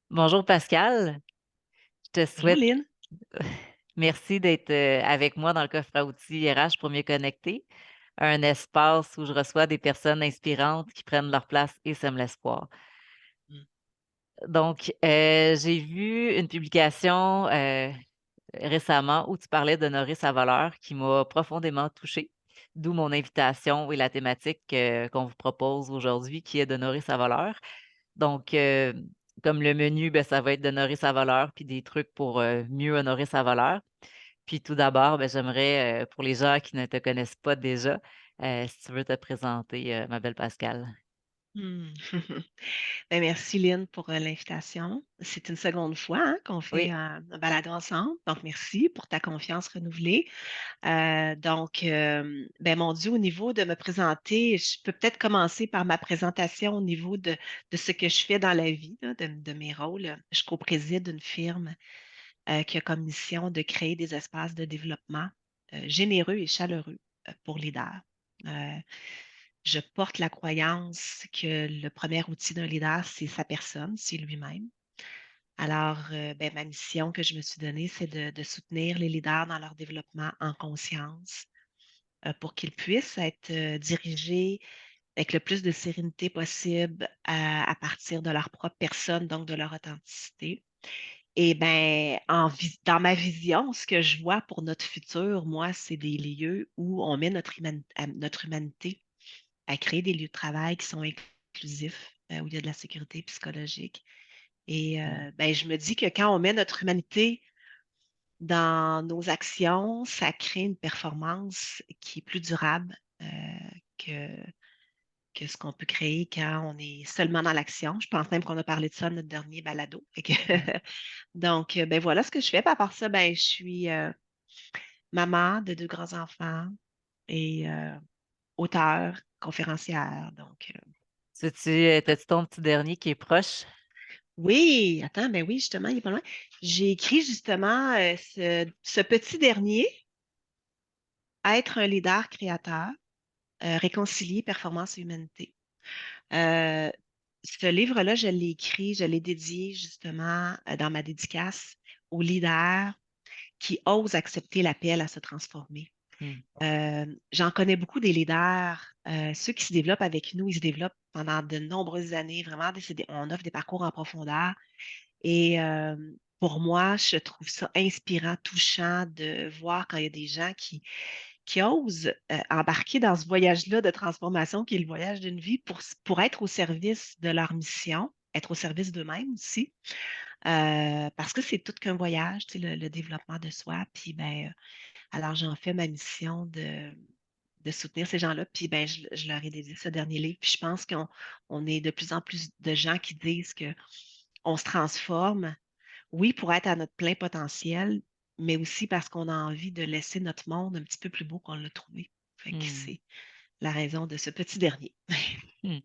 Bonjour Pascal, je te Bonjour souhaite Lynn. merci d'être avec moi dans le coffre à outils RH pour mieux connecter, un espace où je reçois des personnes inspirantes qui prennent leur place et sèment l'espoir. Mmh. Donc, j'ai vu une publication récemment où tu parlais d'honorer sa valeur qui m'a profondément touchée, d'où mon invitation et la thématique qu'on vous propose aujourd'hui qui est d'honorer sa valeur. Donc, comme le menu, ben, ça va être d'honorer sa valeur, puis des trucs pour, mieux honorer sa valeur. Puis tout d'abord, ben, j'aimerais, pour les gens qui ne te connaissent pas déjà, si tu veux te présenter, ma belle Pascale. Mmh. Ben, merci Lynn pour, l'invitation. C'est une seconde fois, hein, qu'on fait, Oui, un balado ensemble, donc merci pour ta confiance renouvelée. Ben, mon Dieu, au niveau de me présenter, je peux peut-être commencer par ma présentation au niveau de ce que je fais dans la vie, là, de mes rôles. Je co-préside une firme, qui a comme mission de créer des espaces de développement, généreux et chaleureux, pour leaders. Heu Je porte la croyance que le premier outil d'un leader, c'est sa personne, c'est lui-même. Alors, ben, ma mission que je me suis donnée, c'est de soutenir les leaders dans leur développement en conscience, pour qu'ils puissent être, dirigés avec le plus de sérénité possible à partir de leur propre personne, donc de leur authenticité. Et ben, dans ma vision, ce que je vois pour notre futur, moi, c'est des lieux où on met notre humanité à créer des lieux de travail qui sont inclusifs, où il y a de la sécurité psychologique et mmh, ben, je me dis que quand on met notre humanité dans nos actions, ça crée une performance qui est plus durable, que que ce qu'on peut créer quand on est seulement dans l'action. Je pense même qu'on a parlé de ça dans notre dernier balado. Fait que mmh. donc ben, voilà ce que je fais. Puis à part ça, ben, je suis, maman de 2 grands-enfants et auteure, conférencière donc T'as-tu ton petit dernier qui est proche? oui, attends, ben oui, justement, il est pas loin. J'ai écrit justement, ce petit dernier, «Être un leader créateur, réconcilier performance et humanité». Heu, Ce livre-là, je l'ai dédié justement, dans ma dédicace aux leaders qui osent accepter l'appel à se transformer. Mmh, J'en connais beaucoup des leaders, ceux qui se développent avec nous, ils se développent pendant de nombreuses années, vraiment, c'est des on offre des parcours en profondeur. Et pour moi, je trouve ça inspirant, touchant de voir quand il y a des gens qui osent, embarquer dans ce voyage-là de transformation qui est le voyage d'une vie pour être au service de leur mission, être au service d'eux-mêmes aussi, parce que c'est tout qu'un voyage, tu sais, le développement de soi. Puis ben, alors j'en fais ma mission de soutenir ces gens-là. Puis ben, je leur ai dédié ce dernier livre. Puis je pense qu'on est de plus en plus de gens qui disent qu'on se transforme, oui, pour être à notre plein potentiel, mais aussi parce qu'on a envie de laisser notre monde un petit peu plus beau qu'on l'a trouvé. Fait que mmh, c'est la raison de ce petit dernier. mmh.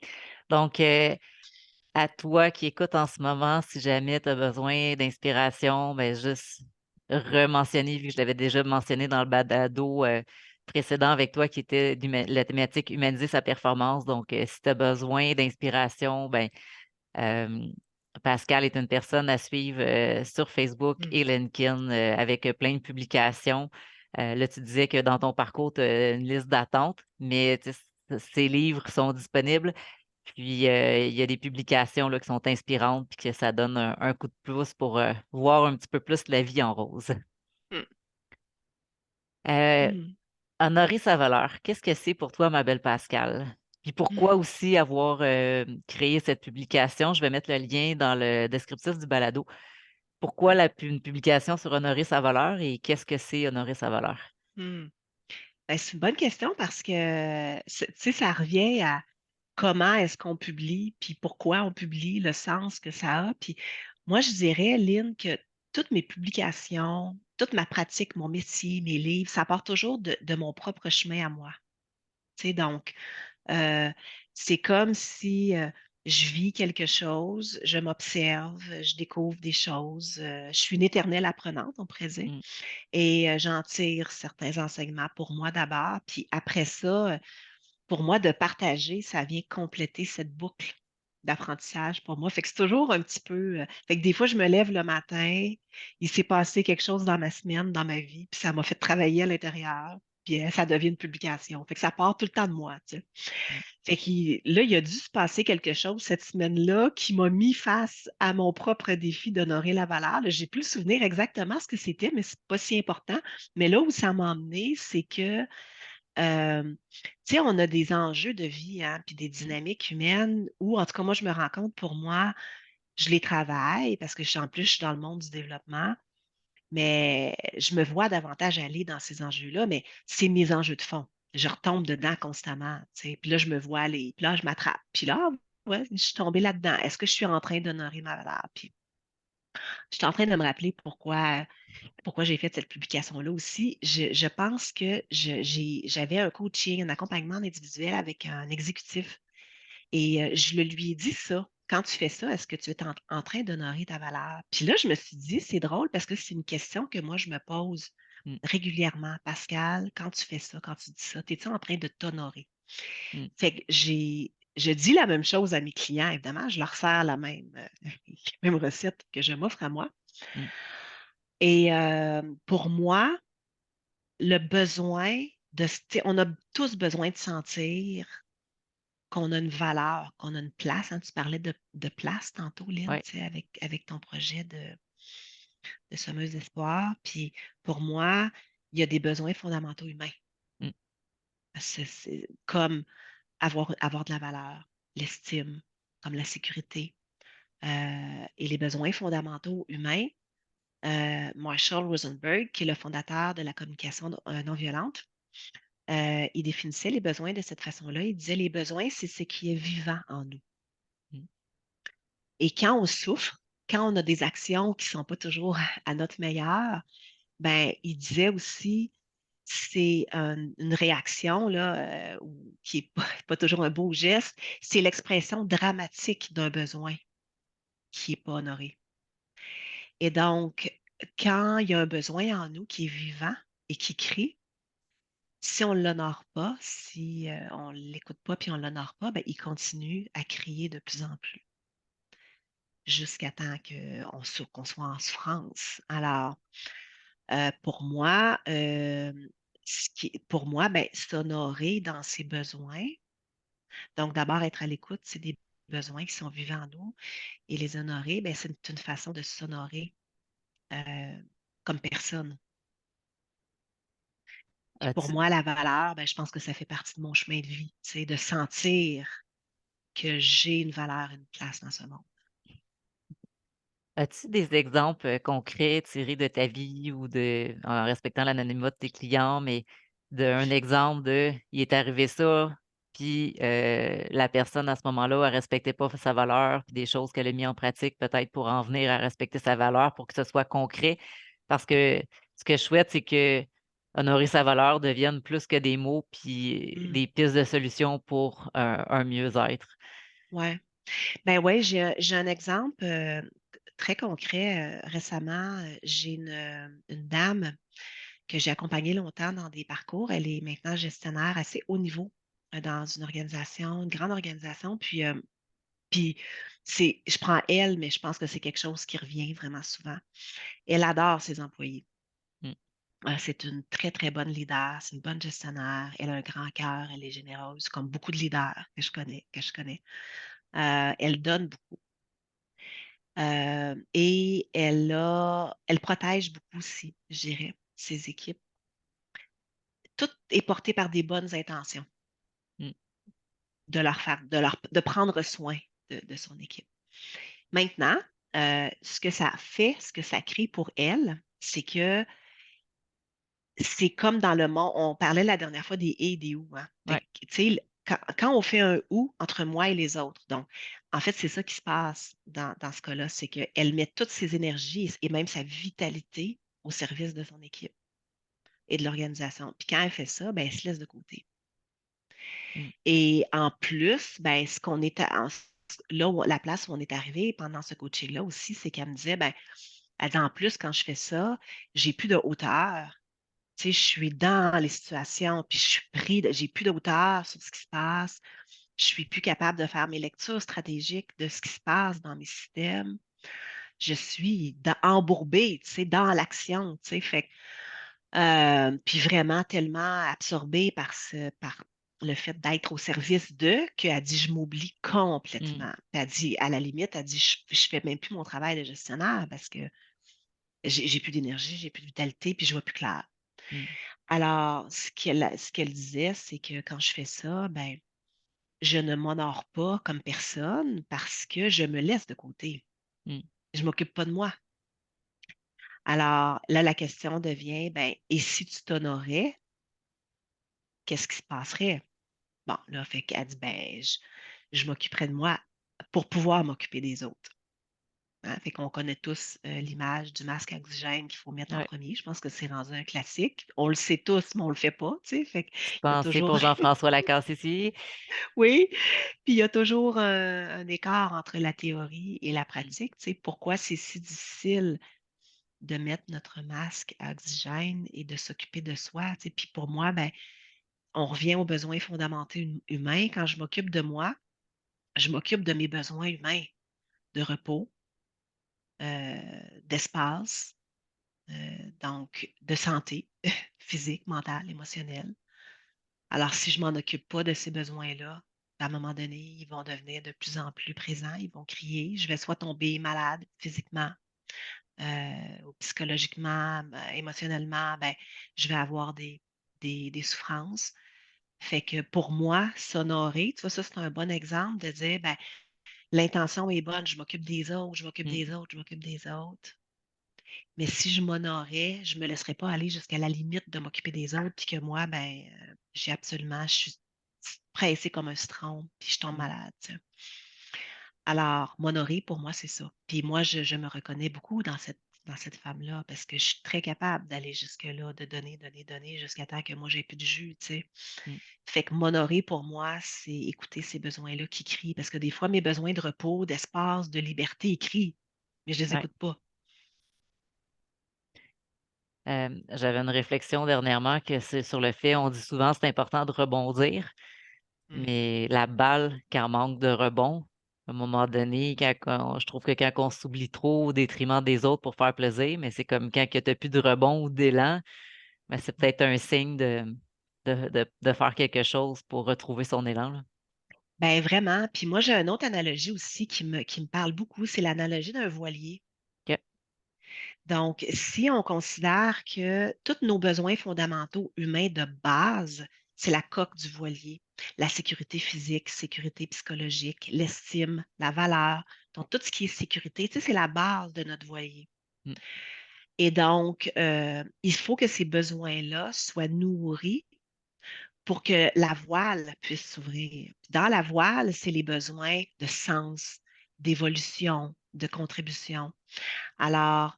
Donc, à toi qui écoutes en ce moment, si jamais tu as besoin d'inspiration, ben, juste rementionner, vu que je l'avais déjà mentionné dans le balado, précédent avec toi qui était la thématique humaniser sa performance. Donc, si tu as besoin d'inspiration, ben, hem, Pascal est une personne à suivre, sur Facebook Mmh. et LinkedIn, avec, plein de publications. Là, tu disais que dans ton parcours, tu as une liste d'attente, mais tu sais, ces livres sont disponibles. Puis, il y a des publications là, qui sont inspirantes puis que ça donne un coup de pouce pour, voir un petit peu plus la vie en rose. Mmh. Heu, Mmh. Honorer sa valeur, qu'est-ce que c'est pour toi, ma belle Pascale? Puis pourquoi Mmh. aussi avoir, créé cette publication? Je vais mettre le lien dans le descriptif du balado. Pourquoi Ouais. une publication sur honorer sa valeur et qu'est-ce que c'est honorer sa valeur? Mmh. Ben, c'est une bonne question parce que, tu sais, ça revient à comment est-ce qu'on publie, puis pourquoi on publie, le sens que ça a. Puis moi, je dirais, Lynn, que toutes mes publications, toute ma pratique, mon métier, mes livres, ça part toujours de mon propre chemin à moi. Tu sais, donc, Heu, c'est comme si, je vis quelque chose, je m'observe, je découvre des choses, je suis une éternelle apprenante, on pourrait dire Mmh, et j'en tire certains enseignements pour moi d'abord, puis après ça, pour moi de partager, ça vient compléter cette boucle d'apprentissage pour moi. Fait que c'est toujours un petit peu, fait que des fois, je me lève le matin, il s'est passé quelque chose dans ma semaine, dans ma vie, puis ça m'a fait travailler à l'intérieur, puis ça devient une publication. Fait que ça part tout le temps de moi, tu sais. Mmh. Fait que là, il a dû se passer quelque chose cette semaine-là qui m'a mis face à mon propre défi d'honorer la valeur. Là, j'ai plus le souvenir exactement ce que c'était, mais c'est pas si important. Mais là où ça m'a emmené, c'est que, tu sais, on a des enjeux de vie, hein, puis des Mmh. dynamiques humaines où, en tout cas, moi, je me rends compte pour moi, je les travaille parce que en plus, je suis dans le monde du développement, mais je me vois davantage aller dans ces enjeux-là, mais c'est mes enjeux de fond. Je retombe dedans constamment, tu sais. Puis là, je me vois aller, puis là, je m'attrape. Puis là, ouais, je suis tombée là-dedans. Est-ce que je suis en train d'honorer ma valeur? Puis je suis en train de me rappeler pourquoi j'ai fait cette publication-là aussi. Je pense que j'avais un coaching, un accompagnement individuel avec un exécutif et je le lui ai dit ça. Quand tu fais ça, est-ce que tu es en train d'honorer ta valeur? Puis là, je me suis dit, c'est drôle parce que c'est une question que moi, je me pose Mmh. régulièrement. Pascal, quand tu fais ça, quand tu dis ça, es-tu en train de t'honorer? Mmh. Fait que je dis la même chose à mes clients, évidemment, je leur sers la même recette que je m'offre à moi. Mmh. Et pour moi, le besoin on a tous besoin de sentir qu'on a une valeur, qu'on a une place, hein. Tu parlais de place tantôt, Lynn, Ouais. tu sais, avec ton projet de Sommeuse d'espoir. Puis pour moi, il y a des besoins fondamentaux humains. Mmh. C'est comme avoir de la valeur, l'estime, comme la sécurité. Et les besoins fondamentaux humains, Marshall Rosenberg, qui est le fondateur de la communication non violente, il définissait les besoins de cette façon-là. Il disait les besoins, c'est ce qui est vivant en nous. Mmh. Et quand on souffre, quand on a des actions qui ne sont pas toujours à notre meilleur, ben, il disait aussi, c'est une réaction là, qui n'est pas, pas toujours un beau geste, c'est l'expression dramatique d'un besoin qui n'est pas honoré. Et donc, quand il y a un besoin en nous qui est vivant et qui crie, si on ne l'honore pas, si on ne l'écoute pas puis on ne l'honore pas, ben, il continue à crier de plus en plus jusqu'à temps qu'on soit en souffrance. Alors, pour moi, pour moi, ben, s'honorer dans ses besoins. Donc, d'abord, être à l'écoute, c'est des besoins qui sont vivants en nous. Et les honorer, ben, c'est une façon de s'honorer euh, comme personne. Puis pour As-tu moi, la valeur, ben, je pense que ça fait partie de mon chemin de vie, c'est de sentir que j'ai une valeur, une place dans ce monde. As-tu des exemples, concrets tirés de ta vie ou en respectant l'anonymat de tes clients, mais d'un exemple il est arrivé ça, puis, la personne à ce moment-là, elle respectait pas sa valeur, puis des choses qu'elle a mis en pratique peut-être pour en venir à respecter sa valeur pour que ce soit concret? Parce que ce que je souhaite, c'est que honorer sa valeur devienne plus que des mots, puis Mm. des pistes de solutions pour un mieux-être. Ouais. Ben ouais, j'ai un exemple très concret. Récemment, j'ai une dame que j'ai accompagnée longtemps dans des parcours. Elle est maintenant gestionnaire assez haut niveau dans une organisation, une grande organisation. Puis je prends elle, mais je pense que c'est quelque chose qui revient vraiment souvent. Elle adore ses employés. Mmh. C'est une très, très bonne leader, c'est une bonne gestionnaire. Elle a un grand cœur, elle est généreuse, comme beaucoup de leaders que je connais. Elle donne beaucoup. Et elle protège beaucoup aussi, je dirais, ses équipes. Tout est porté par des bonnes intentions Mmh. de prendre soin de son équipe. Maintenant, ce que ça fait, ce que ça crée pour elle, c'est que c'est comme dans le monde, on parlait la dernière fois des et et des ou, hein. Fait Ouais. que, tu sais, quand on fait un ou entre moi et les autres, donc, en fait, c'est ça qui se passe dans ce cas-là, c'est qu'elle met toutes ses énergies et même sa vitalité au service de son équipe et de l'organisation. Puis quand elle fait ça, ben, elle se laisse de côté. Mmh. Et en plus, ben, la place où on est arrivé pendant ce coaching-là aussi, c'est qu'elle me disait, ben, elle dit, en plus, quand je fais ça, j'ai plus de hauteur. Tu sais, je suis dans les situations, puis je suis j'ai plus de hauteur sur ce qui se passe. Je suis plus capable de faire mes lectures stratégiques de ce qui se passe dans mes systèmes. Je suis embourbée, tu sais, dans l'action, tu sais. Fait que, puis vraiment tellement absorbée par le fait d'être au service d'eux qu'elle dit, je m'oublie Mmh, complètement. Puis elle dit, à la limite, elle dit, je fais même plus mon travail de gestionnaire parce que j'ai plus d'énergie, j'ai plus de vitalité, puis je vois plus clair. mmh, Alors, ce qu'elle disait, c'est que quand je fais ça, ben, je ne m'honore pas comme personne parce que je me laisse de côté. mmh, Je m'occupe pas de moi. Alors là, la question devient, ben, et si tu t'honorais, qu'est-ce qui se passerait? Bon, là, fait qu'elle dit, ben, je m'occuperais de moi pour pouvoir m'occuper des autres. Hein. Fait qu'on connaît tous l'image du masque à oxygène qu'il faut mettre en ouais. premier. Je pense que c'est rendu un classique. On le sait tous, mais on le fait pas, tu sais. Fait qu'il Petite y a pensée toujours, pour Jean-François Lacasse ici. oui, puis il y a toujours un écart entre la théorie et la Mmh, pratique. Tu sais, pourquoi c'est si difficile de mettre notre masque à oxygène et de s'occuper de soi. Tu sais. Puis pour moi, ben, on revient aux besoins fondamentaux humains. Quand je m'occupe de moi, je m'occupe de mes besoins humains, de repos, d'espace, donc de santé physique, mentale, émotionnelle. Alors, si je m'en occupe pas de ces besoins-là, à un moment donné, ils vont devenir de plus en plus présents, ils vont crier. Je vais soit tomber malade physiquement, ou psychologiquement, émotionnellement, ben, je vais avoir des souffrances. Fait que pour moi, s'honorer, tu vois, ça, c'est un bon exemple de dire, ben, l'intention est bonne, je m'occupe des autres, je m'occupe mmh, des autres, je m'occupe des autres. Mais si je m'honorais, je me laisserais pas aller jusqu'à la limite de m'occuper des autres, puis que moi, ben, je suis pressée comme un citron, puis je tombe mmh, malade, tu sais. Alors, m'honorer, pour moi, c'est ça. Puis moi, je me reconnais beaucoup dans cette femme-là parce que je suis très capable d'aller jusque-là, de donner, donner, donner jusqu'à temps que moi, j'ai plus de jus, tu sais. mmh. Fait que m'honorer, pour moi, c'est écouter ces besoins-là qui crient parce que des fois, mes besoins de repos, d'espace, de liberté, ils crient, mais je les Ouais. écoute pas. J'avais une réflexion dernièrement que c'est sur le fait, on dit souvent: «C'est important de rebondir», Mmh. mais la balle, quand manque de rebond, à un moment donné, quand je trouve que quand on s'oublie trop au détriment des autres pour faire plaisir, mais c'est comme quand que tu as plus de rebond ou d'élan, mais c'est peut-être un signe de faire quelque chose pour retrouver son élan, là. Ben vraiment. Puis moi, j'ai une autre analogie aussi qui me parle beaucoup, c'est l'analogie d'un voilier. OK. Donc, si on considère que tous nos besoins fondamentaux humains de base, c'est la coque du voilier, la sécurité physique, sécurité psychologique, l'estime, la valeur, donc tout ce qui est sécurité, tu sais, c'est la base de notre voilier. Mmh, Et donc, il faut que ces besoins-là soient nourris pour que la voile puisse s'ouvrir. Dans la voile, c'est les besoins de sens, d'évolution, de contribution. Alors,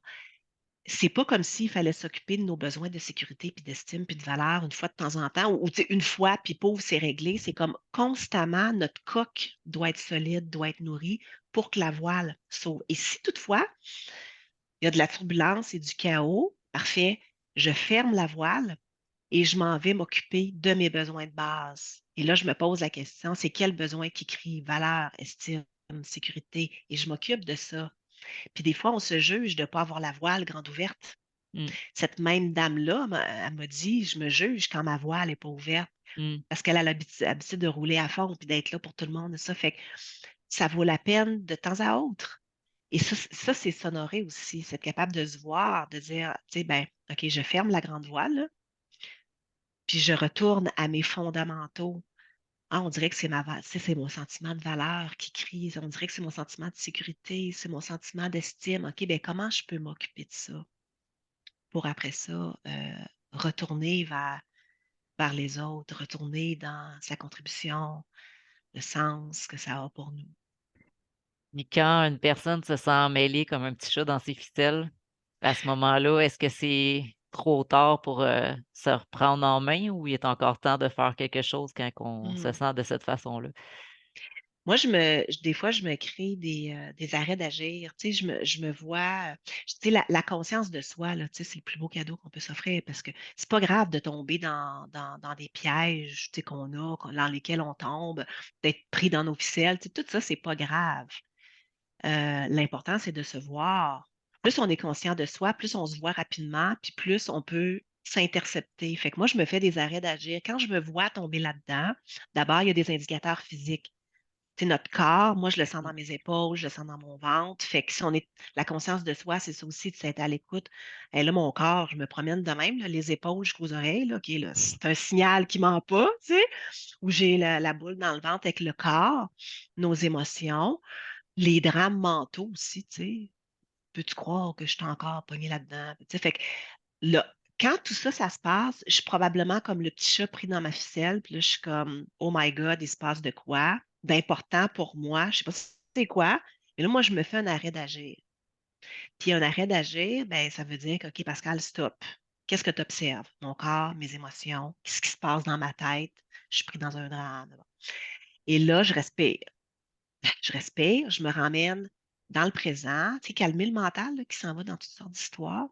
c'est pas comme s'il fallait s'occuper de nos besoins de sécurité, puis d'estime, puis de valeur une fois de temps en temps, ou tu sais, une fois, puis pauvre, c'est réglé. C'est comme constamment, notre coque doit être solide, doit être nourrie pour que la voile s'ouvre. Et si toutefois, il y a de la turbulence et du chaos, parfait, je ferme la voile et je m'en vais m'occuper de mes besoins de base. Et là, je me pose la question, c'est quel besoin qui crie valeur, estime, sécurité? Et je m'occupe de ça. Puis des fois, on se juge de ne pas avoir la voile grande ouverte. mmh, Cette même dame-là, elle m'a dit, je me juge quand ma voile n'est pas ouverte mmh. parce qu'elle a l'habitude de rouler à fond puis d'être là pour tout le monde et ça. Fait que ça vaut la peine de temps à autre. Et ça c'est s'honorer aussi, c'est être capable de se voir, de dire, tu sais, ben, OK, je ferme la grande voile, là, puis je retourne à mes fondamentaux. Ah, on dirait que tu sais, c'est mon sentiment de valeur qui crie. On dirait que c'est mon sentiment de sécurité, c'est mon sentiment d'estime. OK, ben comment je peux m'occuper de ça pour après ça retourner vers les autres, retourner dans sa contribution, le sens que ça a pour nous. Puis quand une personne se sent mêlée comme un petit chat dans ses ficelles, à ce moment-là, est-ce que c'est trop tard pour, se reprendre en main ou il est encore temps de faire quelque chose quand on se Mmh. sent de cette façon-là? Moi, des fois, je me crée des arrêts d'agir. Tu sais, je me vois, tu sais, la conscience de soi, là, tu sais, c'est le plus beau cadeau qu'on peut s'offrir parce que c'est pas grave de tomber dans des pièges, tu sais, dans lesquels on tombe, d'être pris dans nos ficelles. Tu sais, tout ça, c'est pas grave. L'important, c'est de se voir. Plus on est conscient de soi, plus on se voit rapidement, puis plus on peut s'intercepter. Fait que moi, je me fais des arrêts d'agir. Quand je me vois tomber là-dedans, d'abord, il y a des indicateurs physiques. C'est notre corps, moi, je le sens Mm. dans mes épaules, je le sens dans mon ventre. Fait que si on est la conscience de soi, c'est ça aussi, de s'être à l'écoute. Et là, mon corps, je me promène de même, là, les épaules jusqu'aux oreilles, là, OK, là, c'est un signal qui ment pas, tu sais, où j'ai la boule dans le ventre avec le corps, nos émotions, les drames mentaux aussi, tu sais. Peux-tu croire que je suis encore pognée là-dedans? Tu sais, fait que là, quand tout ça, ça se passe, je suis probablement comme le petit chat pris dans ma ficelle, puis là, je suis comme, oh my God, il se passe de quoi d'important pour moi? Je sais pas si c'est quoi, mais là, moi, je me fais un arrêt d'agir. Puis un arrêt d'agir, ben, ça veut dire que, OK, Pascal, stop. Qu'est-ce que tu observes? Mon corps, mes émotions, qu'est-ce qui se passe dans ma tête? Je suis pris dans un drame. Et là, je respire. Je respire, je me ramène dans le présent, tu sais, calmer le mental là, qui s'en va dans toutes sortes d'histoires.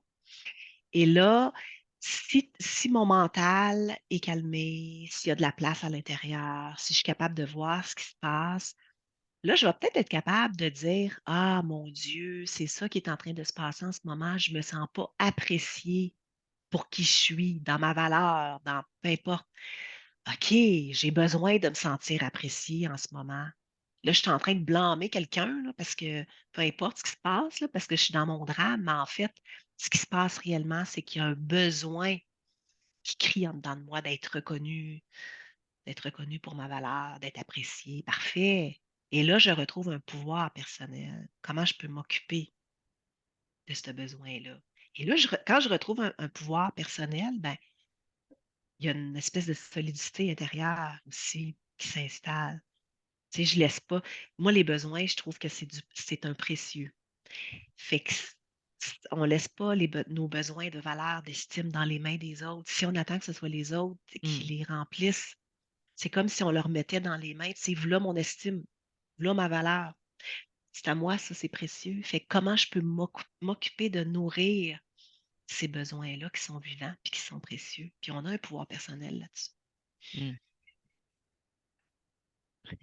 Et là, si mon mental est calmé, s'il y a de la place à l'intérieur, si je suis capable de voir ce qui se passe, là, je vais peut-être être capable de dire, ah mon Dieu, c'est ça qui est en train de se passer en ce moment, je ne me sens pas appréciée pour qui je suis, dans ma valeur, dans peu importe. OK, j'ai besoin de me sentir appréciée en ce moment. Là, je suis en train de blâmer quelqu'un là, parce que peu importe ce qui se passe, là, parce que je suis dans mon drame, mais en fait, ce qui se passe réellement, c'est qu'il y a un besoin qui crie en dedans de moi d'être reconnu pour ma valeur, d'être apprécié. Parfait. Et là, je retrouve un pouvoir personnel. Comment je peux m'occuper de ce besoin-là? Et là, quand je retrouve un pouvoir personnel, ben, il y a une espèce de solidité intérieure aussi qui s'installe. Tu sais, je laisse pas. Moi, les besoins, je trouve que c'est un précieux. Fait que on laisse pas nos besoins de valeur, d'estime dans les mains des autres. Si on attend que ce soit les autres qui Mm. les remplissent, c'est comme si on leur mettait dans les mains, tu sais, voilà mon estime, voilà ma valeur. C'est à moi, ça, c'est précieux. Fait que comment je peux m'occuper de nourrir ces besoins-là qui sont vivants puis qui sont précieux. Puis on a un pouvoir personnel là-dessus. Mm.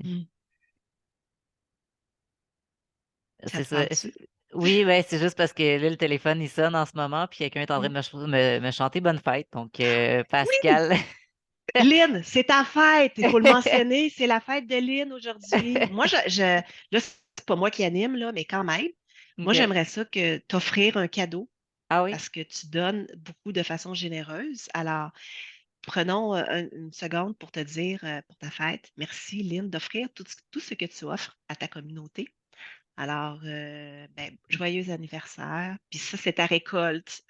Mm. Ça C'est te ça. parle-tu? Oui, ben, c'est juste parce que là, le téléphone, il sonne en ce moment, puis quelqu'un est en train Mm. de me chanter bonne fête. Donc, Oui! Pascal. Lynn, c'est ta fête. Il faut le mentionner. C'est la fête de Lynn aujourd'hui. Moi, là, c'est pas moi qui anime, là, mais quand même, moi, OK. j'aimerais ça que t'offrir un cadeau Ah oui? parce que tu donnes beaucoup de façon généreuse. Alors, prenons une seconde pour te dire pour ta fête, merci Lynn d'offrir tout ce que tu offres à ta communauté. Alors, ben, joyeux anniversaire. Puis ça, c'est ta récolte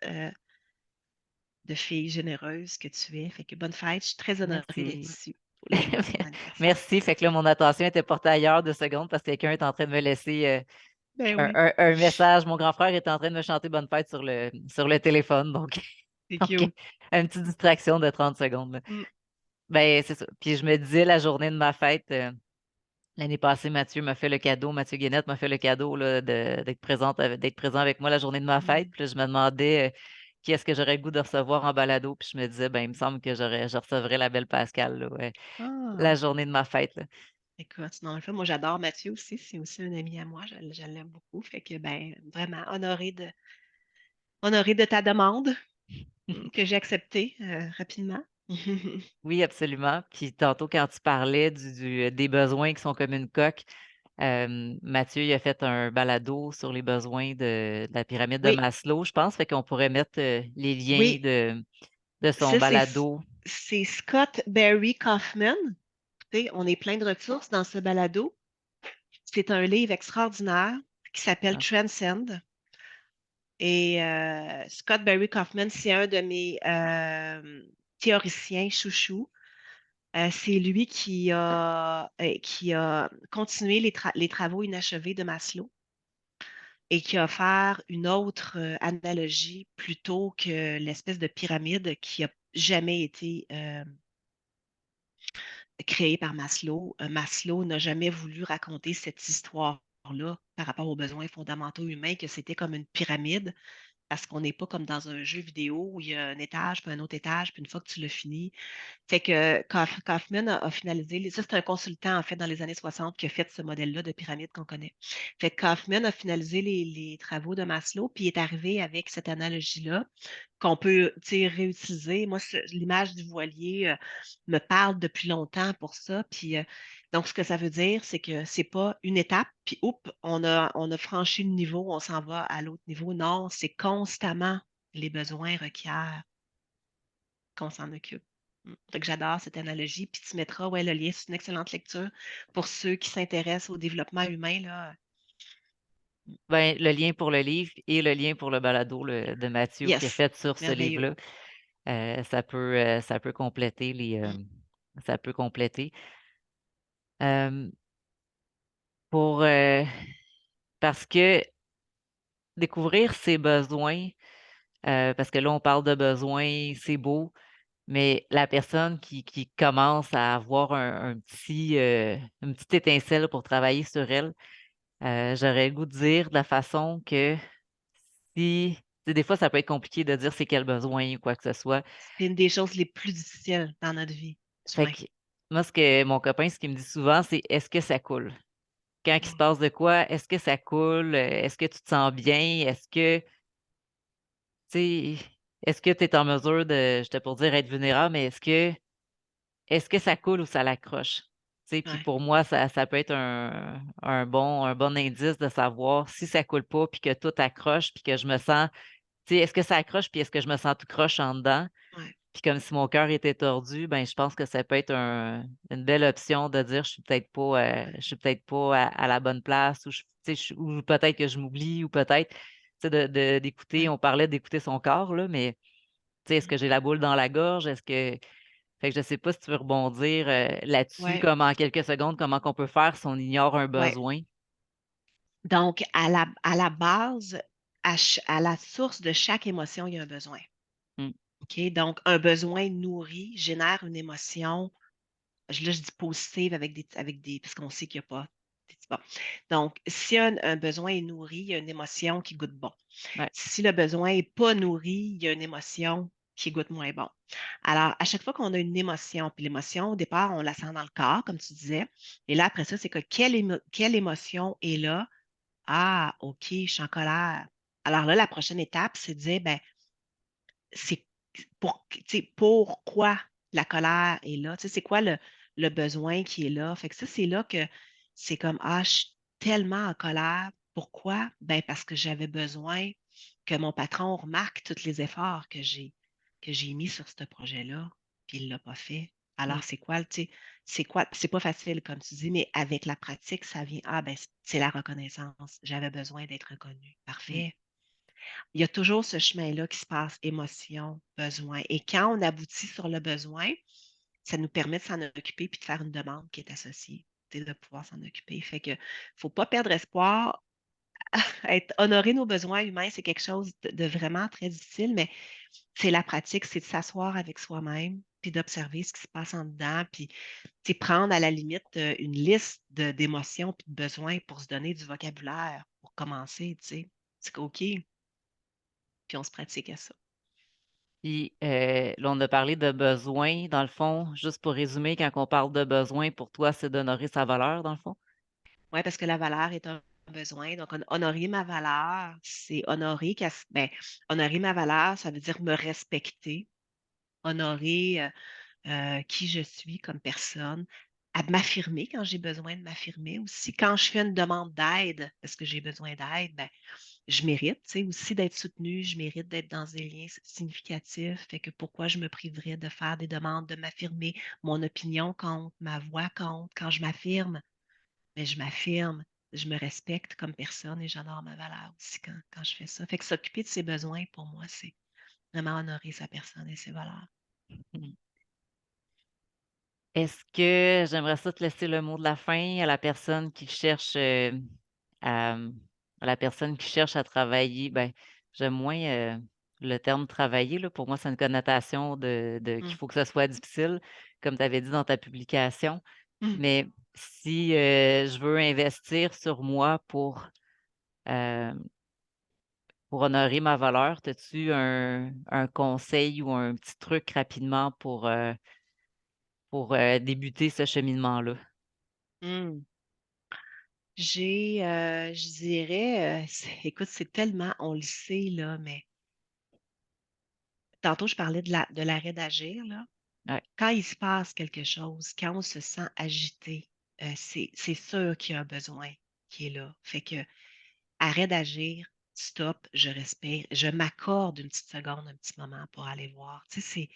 de fille généreuse que tu es. Fait que bonne fête. Je suis très honorée d'être Merci. ici pour le jour de ton anniversaire. Merci. Fait que là, mon attention était portée ailleurs 2 secondes parce que quelqu'un est en train de me laisser Ben oui, un message. Mon grand frère est en train de me chanter bonne fête sur le téléphone. Donc, c'est OK. cute. Une petite distraction de 30 secondes, là. Mm. Ben, c'est ça. Puis je me disais la journée de ma fête. L'année passée, Mathieu Guénette m'a fait le cadeau là, d'être présent avec moi la journée de ma fête. Mm. Puis là, je me demandais qui est-ce que j'aurais le goût de recevoir en balado. Puis je me disais, ben, il me semble que je recevrais la belle Pascal là, ouais, la Ah, journée de ma fête, là. écoute, non, en fait, moi, j'adore Mathieu aussi. C'est aussi un ami à moi. Je l'aime beaucoup. Fait que, ben, vraiment honorée de ta demande que j'ai acceptée rapidement. Oui, absolument. Puis tantôt, quand tu parlais des besoins qui sont comme une coque, Mathieu il a fait un balado sur les besoins de la pyramide de Oui, Maslow, je pense. Fait qu'on pourrait mettre les liens oui, de son ça, balado. c'est Scott Barry Kaufman. Tu sais, on est plein de ressources dans ce balado. C'est un livre extraordinaire qui s'appelle Ah, Transcend. Et Scott Barry Kaufman, c'est un de mes théoriciens chouchou. C'est lui qui a continué les travaux inachevés de Maslow et qui a offert une autre analogie plutôt que l'espèce de pyramide qui a jamais été créé par Maslow. Maslow n'a jamais voulu raconter cette histoire-là par rapport aux besoins fondamentaux humains, que c'était comme une pyramide, parce qu'on n'est pas comme dans un jeu vidéo où il y a un étage, puis un autre étage, puis une fois que tu l'as fini, fait que Kaufman a finalisé, ça c'est un consultant en fait dans les années 60 qui a fait ce modèle-là de pyramide qu'on connaît. Fait que Kaufman a finalisé les travaux de Maslow, puis il est arrivé avec cette analogie-là qu'on peut, tu sais, réutiliser. Moi, l'image du voilier me parle depuis longtemps pour ça. Puis, donc, ce que ça veut dire, c'est que c'est pas une étape, puis oups, on a franchi le niveau, on s'en va à l'autre niveau. Non, c'est constamment les besoins requièrent qu'on s'en occupe. Fait que j'adore cette analogie. Puis tu mettras, ouais, le lien, c'est une excellente lecture pour ceux qui s'intéressent au développement humain, là. Ben, le lien pour le livre et le lien pour le balado de Mathieu qui est Yes, fait sur ce merveilleux. livre-là, ça peut compléter Mm. ça peut compléter. Hem, pour, parce que découvrir ses besoins, parce que là, on parle de besoins, c'est beau, mais la personne qui commence à avoir un petit, une petite étincelle pour travailler sur elle, j'aurais le goût de dire de la façon que si tu sais, des fois, ça peut être compliqué de dire c'est quel besoin ou quoi que ce soit. C'est une des choses les plus difficiles dans notre vie Fait d'humain. que moi, ce que mon copain, ce qu'il me dit souvent, c'est: «Est-ce que ça coule?» Quand il se Mm. passe de quoi, est-ce que ça coule? Est-ce que tu te sens bien? Est-ce que, tu sais, est-ce que tu es en mesure de j'étais pour dire être vulnérable, mais est-ce que ça coule ou ça l'accroche? Tu sais, puis Ouais, pour moi, ça peut être un bon indice de savoir si ça coule pas, puis que tout accroche, puis que je me sens tu sais, est-ce que ça accroche, puis est-ce que je me sens tout croche en dedans? ouais, Puis comme si mon cœur était tordu, ben, je pense que ça peut être une belle option de dire: ouais, je suis peut-être pas à la bonne place» ou je tu sais, ou peut-être que je m'oublie ou peut-être, tu sais, d'écouter ouais. on parlait d'écouter son corps là, mais tu sais, est-ce Mm. que j'ai la boule dans la gorge? Est-ce que fait que je sais pas si tu veux rebondir, là-dessus, Ouais, comme en quelques secondes, comment qu'on peut faire si on ignore un ouais. besoin? Donc, à la base, à la source de chaque émotion, il y a un besoin. Mmh, OK? Donc, un besoin nourri génère une émotion. Là, je dis positive avec des parce qu'on sait qu'il y a pas bon. Donc, si un besoin est nourri, il y a une émotion qui goûte bon. ouais, Si le besoin est pas nourri, il y a une émotion qui goûte moins bon. Alors, à chaque fois qu'on a une émotion, puis l'émotion, au départ, on la sent dans le corps, comme tu disais. Et là, après ça, c'est que quelle émotion est là? Ah, OK, je suis en colère. Alors là, la prochaine étape, c'est de dire, ben, c'est tu sais, pourquoi la colère est là? Tu sais, c'est quoi le besoin qui est là? Fait que ça, c'est là que c'est comme, ah, je suis tellement en colère. Pourquoi? Ben, parce que j'avais besoin que mon patron remarque tous les efforts que j'ai mis sur ce projet-là, puis il ne l'a pas fait. mmh, Alors, c'est quoi, tu sais, c'est quoi? C'est pas facile, comme tu dis, mais avec la pratique, ça vient, ah, ben, c'est la reconnaissance. J'avais besoin d'être reconnu. mmh, Parfait. Il y a toujours ce chemin-là qui se passe, émotion, besoin. Et quand on aboutit sur le besoin, ça nous permet de s'en occuper puis de faire une demande qui est associée, tu sais, de pouvoir s'en occuper. Fait que faut pas perdre espoir. Honorer nos besoins humains, c'est quelque chose de vraiment très difficile, mais c'est la pratique, c'est de s'asseoir avec soi-même puis d'observer ce qui se passe en dedans, puis tu sais, prendre à la limite une liste d'émotions puis de besoins pour se donner du vocabulaire pour commencer, tu sais. C'est OK, puis on se pratique à ça. puis, là, on a parlé de besoins, dans le fond, juste pour résumer, quand on parle de besoin, pour toi, c'est d'honorer sa valeur, dans le fond? Oui, parce que la valeur est un besoin. Donc, honorer ma valeur, c'est honorer, honorer ma valeur, ça veut dire me respecter, honorer qui je suis comme personne, à m'affirmer quand j'ai besoin de m'affirmer aussi. Quand je fais une demande d'aide, parce que j'ai besoin d'aide, ben, je mérite, tu sais, aussi d'être soutenue, je mérite d'être dans des liens significatifs. Fait que pourquoi je me priverais de faire des demandes, de m'affirmer? Mon opinion compte, ma voix compte. Quand je m'affirme, mais je m'affirme, je me respecte comme personne et j'honore ma valeur aussi quand je fais ça. Fait que s'occuper de ses besoins, pour moi, c'est vraiment honorer sa personne et ses valeurs. Mmh. Est-ce que j'aimerais ça te laisser le mot de la fin à la personne qui cherche, à, à la personne qui cherche à travailler, ben, j'aime moins, le terme «travailler», là, pour moi, c'est une connotation de qu'il Mmh. faut que ça soit difficile, comme tu avais dit dans ta publication. Mmh. Mais si, je veux investir sur moi hem, pour honorer ma valeur, as-tu un conseil ou un petit truc rapidement pour débuter ce cheminement-là? Mmh. Je dirais, c'est écoute, c'est tellement on le sait là, mais tantôt je parlais de l'arrêt d'agir là. Ouais. Quand il se passe quelque chose, quand on se sent agité, c'est sûr qu'il y a un besoin qui est là. Fait que arrêt d'agir, stop, je respire, je m'accorde une petite seconde, un petit moment pour aller voir. Tu sais,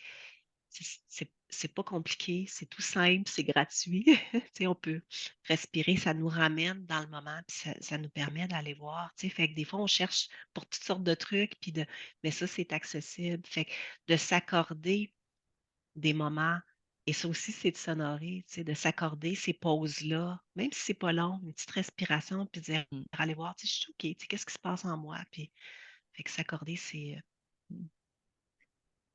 c'est pas compliqué, c'est tout simple, c'est gratuit. Tu sais, on peut respirer, ça nous ramène dans le moment, puis ça nous permet d'aller voir, tu sais? Fait que des fois, on cherche pour toutes sortes de trucs, mais ça, c'est accessible. Fait que de s'accorder des moments et ça aussi, c'est de s'honorer, tu sais, de s'accorder ces pauses-là, même si c'est pas long, une petite respiration, puis dire: Mmh. «Aller voir, tu sais, je suis OK, tu sais, qu'est-ce qui se passe en moi?» Puis fait que s'accorder Mmh.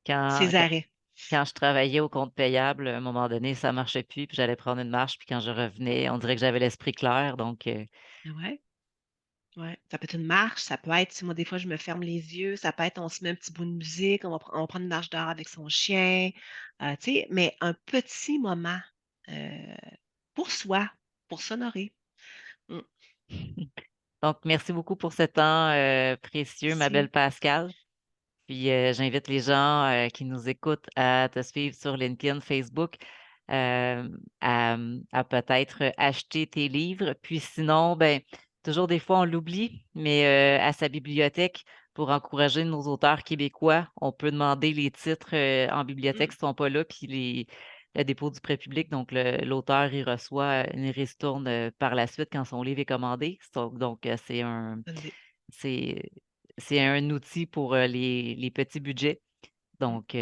Quand ces arrêts. quand je travaillais au compte payable, à un moment donné, ça marchait plus, puis j'allais prendre une marche, puis quand je revenais, on dirait que j'avais l'esprit clair, donc Ouais. Ouais, ça peut être une marche, ça peut être, tu sais, moi, des fois, je me ferme les yeux, ça peut être, on se met un petit bout de musique, on va prendre une marche dehors avec son chien, tu sais, mais un petit moment, heu, pour soi, pour s'honorer. Mmh, donc merci beaucoup pour ce temps, précieux, ma belle merci. Pascale. Puis, j'invite les gens, qui nous écoutent à te suivre sur LinkedIn, Facebook, à peut-être acheter tes livres. Puis sinon, ben, toujours des fois on l'oublie, mais, à sa bibliothèque, pour encourager nos auteurs québécois, on peut demander les titres, en bibliothèque Mmh, s'ils sont pas là, puis le dépôt du prêt public, donc l'auteur, il reçoit une ristourne, par la suite quand son livre est commandé. Donc, bonne idée. c'est c'est un outil pour, les petits budgets. Mmh, Donc,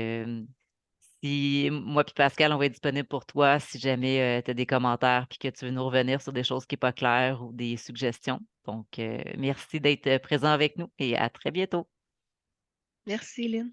si moi puis Pascal, on va être disponible pour toi si jamais, tu as des commentaires puis que tu veux nous revenir sur des choses qui sont pas claires ou des suggestions. Donc, merci d'être, présent avec nous et à très bientôt. merci Lynn.